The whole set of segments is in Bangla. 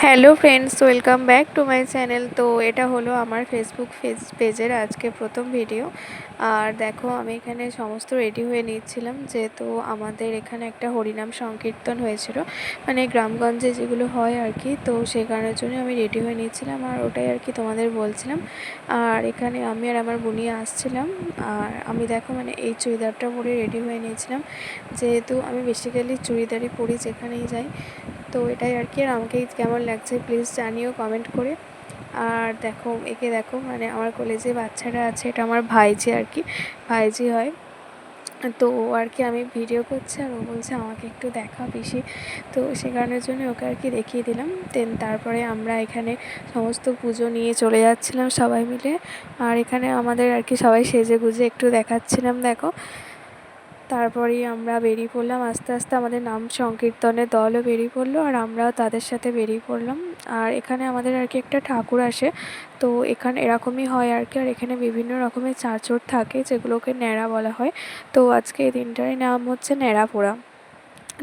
Hello friends, welcome back to my channel. তো এটা হলো আমার ফেসবুক পেজের আজকে প্রথম ভিডিও। আর দেখো, আমি এখানে সমস্ত রেডি হয়ে নিচ্ছিলাম, যেহেতু আমাদের এখানে একটা হরিনাম সংকীর্তন হয়েছিল, মানে গ্রামগঞ্জে যেগুলো হয় আর কি। তো সেই কারণের জন্য আমি রেডি হয়ে নিচ্ছিলাম, আর ওটাই আর কি তোমাদের বলছিলাম। আর এখানে আমি আর আমার বুনিয়া আসছিলাম। আর আমি দেখো মানে এই চুড়িদারটা পরে রেডি হয়ে নিয়েছিলাম, যেহেতু আমি বেসিক্যালি চুড়িদারই পরি যেখানেই যাই। তো এটাই আর কি। আর আমাকে কেমন লাগছে প্লিজ জানিও কমেন্ট করে। আর দেখো, একে দেখো, মানে আমার কোলে যে বাচ্চাটা আছে এটা আমার ভাইজি আর কি, ভাইজি হয়। তো ও আর কি, আমি ভিডিও করছি আর ও বলছে আমাকে একটু দেখা পিসি। তো সে কারণের জন্য ওকে আর কি দেখিয়ে দিলাম। দেন তারপরে আমরা এখানে সমস্ত পুজো নিয়ে চলে যাচ্ছিলাম সবাই মিলে। আর এখানে আমাদের আর কি সবাই সেজে গুজে একটু দেখাচ্ছিলাম, দেখো। তারপরেই আমরা বেরিয়ে পড়লাম আস্তে আস্তে, আমাদের নাম সংকীর্তনের দলও বেরিয়ে পড়লো আর আমরাও তাদের সাথে বেরিয়ে পড়লাম। আর এখানে আমাদের আর কি একটা ঠাকুর আসে, তো এখানে এরকমই হয় আর কি। আর এখানে বিভিন্ন রকমের চাঁচর থাকে যেগুলোকে ন্যাড়া বলা হয়। তো আজকে এই দিনটার নাম হচ্ছে ন্যাড়া পোড়া।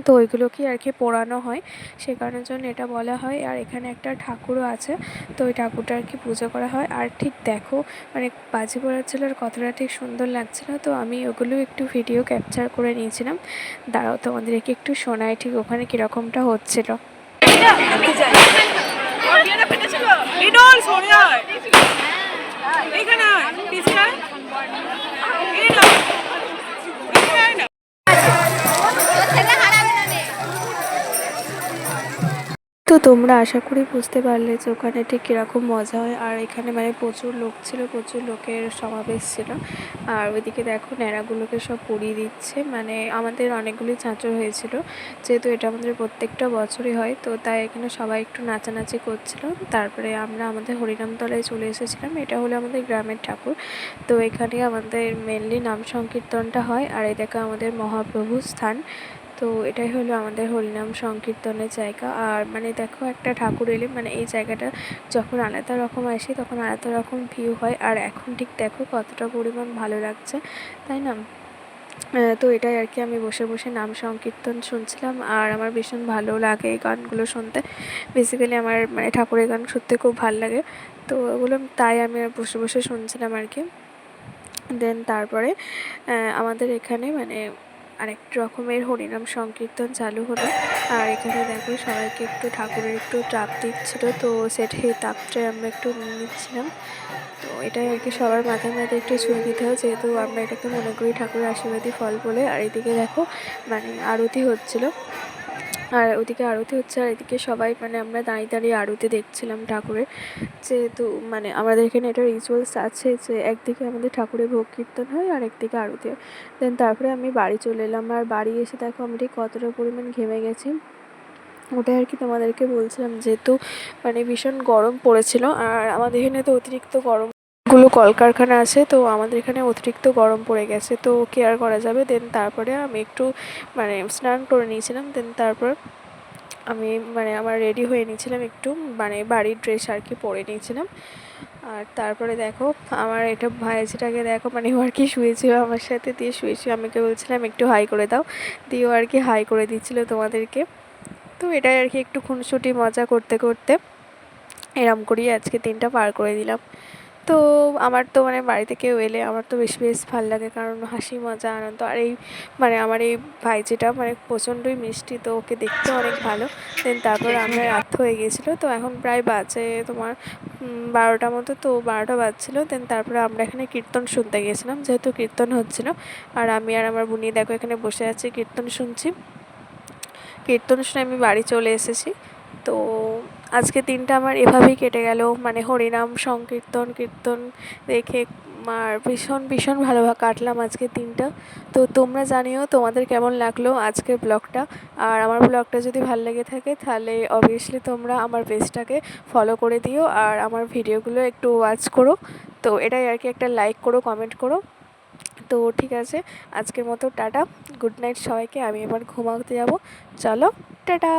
তো ওইগুলোকেই আর কি পোড়ানো হয়, সে কারণের জন্য এটা বলা হয়। আর এখানে একটা ঠাকুরও আছে, তো ওই ঠাকুরটা আর কি পুজো করা হয়। আর ঠিক দেখো, মানে বাজি পোড়াচ্ছিল আর কতটা ঠিক সুন্দর লাগছিল, তো আমি ওগুলো একটু ভিডিও ক্যাপচার করে নিয়েছিলাম। দাঁড়াও তোমাদেরকে একটু শোনাই ঠিক ওখানে কীরকমটা হচ্ছিল। তো তোমরা আশা করি বুঝতে পারলে যে ওখানে ঠিক কীরকম মজা হয়। আর এখানে মানে প্রচুর লোক ছিল, প্রচুর লোকের সমাবেশ ছিল। আর ওইদিকে দেখো ন্যাড়াগুলোকে সব পরিয়ে দিচ্ছে, মানে আমাদের অনেকগুলি চাঁচর হয়েছিল, যেহেতু এটা আমাদের প্রত্যেকটা বছরই হয়, তো তাই এখানে সবাই একটু নাচানাচি করছিল। তারপরে আমরা আমাদের হরিনামতলায় চলে এসেছিলাম, এটা হলো আমাদের গ্রামের ঠাকুর। তো এখানে আমাদের মেনলি নাম সংকীর্তনটা হয়। আর এই দেখো আমাদের মহাপ্রভুর স্থান। তো এটাই হলো আমাদের হরিনাম সংকীর্তনের জায়গা। আর মানে দেখো, একটা ঠাকুর এলে মানে এই জায়গাটা যখন আলাদা রকম আসে তখন আলাদা রকম ভিউ হয়। আর এখন ঠিক দেখো কতটা পরিমাণ ভালো লাগছে, তাই না? তো এটাই আর কি, আমি বসে বসে নাম সংকীর্তন শুনছিলাম আর আমার ভীষণ ভালো লাগে এই গানগুলো শুনতে। বেসিক্যালি আমার মানে ঠাকুরের গান শুনতে খুব ভালো লাগে, তো ওগুলো তাই আমি বসে বসে শুনছিলাম আর কি। দেন তারপরে আমাদের এখানে মানে আরেক রকমের হরিনাম সংকীর্তন চালু হলো। আর এখানে দেখো সবাইকে একটু ঠাকুরের একটু তাপ দিচ্ছিলো, তো সেই তাপটাই আমরা একটু নিয়ে নিচ্ছিলাম। তো এটাই আর কি, সবার মাথায় মাথায় একটু ছুঁয়ে দিতে হয়, যেহেতু আমরা এটাকে মনে করি ঠাকুরের আশীর্বাদী ফল বলে। আর এদিকে দেখো মানে আরতি হচ্ছিলো, আর ওদিকে আরতি হচ্ছে আর এদিকে সবাই মানে আমরা দাঁড়িয়ে দাঁড়িয়ে আরতি দেখছিলাম ঠাকুরের। যেহেতু মানে আমাদের এখানে একটা রিচুয়ালস আছে যে একদিকে আমাদের ঠাকুরের ভোগ কীর্তন হয় আর একদিকে আরতি হয়। দেন তারপরে আমি বাড়ি চলে এলাম। আর বাড়ি এসে দেখো আমি ঠিক কতটা পরিমাণ ঘেমে গেছি, ওটাই আর কি তোমাদেরকে বলছিলাম। যেহেতু মানে ভীষণ গরম পড়েছিল আর আমাদের এখানে তো অতিরিক্ত গরমগুলো কলকারখানা আছে, তো আমাদের এখানে অতিরিক্ত গরম পড়ে গেছে, তো কেয়ার করা যাবে। দেন তারপরে আমি একটু মানে স্নান করে নিয়েছিলাম। দেন তারপর আমি মানে আমার রেডি হয়ে নিয়েছিলাম একটু, মানে বাড়ির ড্রেস আর কি পরে নিয়েছিলাম। আর তারপরে দেখো আমার এটা ভাইজিটাকে দেখো, মানে ও আর কি শুয়েছিল আমার সাথে, দিয়ে শুয়েছিল, আমাকে বলছিলাম একটু হাই করে দাও, দিয়ে ও আর কি হাই করে দিচ্ছিলো তোমাদেরকে। তো এটাই আর কি, একটু খুনসুটি মজা করতে করতে এরম করেই আজকে দিনটা পার করে দিলাম। তো আমার তো মানে বাড়িতে কেউ এলে আমার তো বেশ ভালো লাগে, কারণ হাসি মজা আনন্দ। আর এই মানে আমার এই ভাইজিটা মানে প্রচণ্ডই মিষ্টি, তো ওকে দেখতে অনেক ভালো। দেন তারপর আমরা রাত হয়ে গিয়েছিলো, তো এখন প্রায় বাজে তোমার 12টা মতো, তো 12টা বাজছিলো। দেন তারপরে আমরা এখানে কীর্তন শুনতে গিয়েছিলাম, যেহেতু কীর্তন হচ্ছিলো। আর আমি আর আমার বুনি দেখো এখানে বসে আছি, কীর্তন শুনছি। কীর্তন শুনে আমি বাড়ি চলে এসেছি। তো আজকের দিনটা আমার এভাবেই কেটে গেল, মানে হরিনাম সংকীর্তন কীর্তন দেখে। আর ভীষণ ভালো কাটলাম আজকের দিনটা। তো তোমরা জানিও তোমাদের কেমন লাগলো আজকের ব্লগটা। আর আমার ব্লগটা যদি ভালো লেগে থাকে তাহলে অবভিয়াসলি তোমরা আমার পেজটাকে ফলো করে দিও আর আমার ভিডিওগুলো একটু ওয়াচ করো। তো এটাই আর কি, একটা লাইক করো, কমেন্ট করো। তো ঠিক আছে, আজকের মতো টাটা, গুড নাইট সবাইকে। আমি এবার ঘুমাতে যাব, চলো টাটা।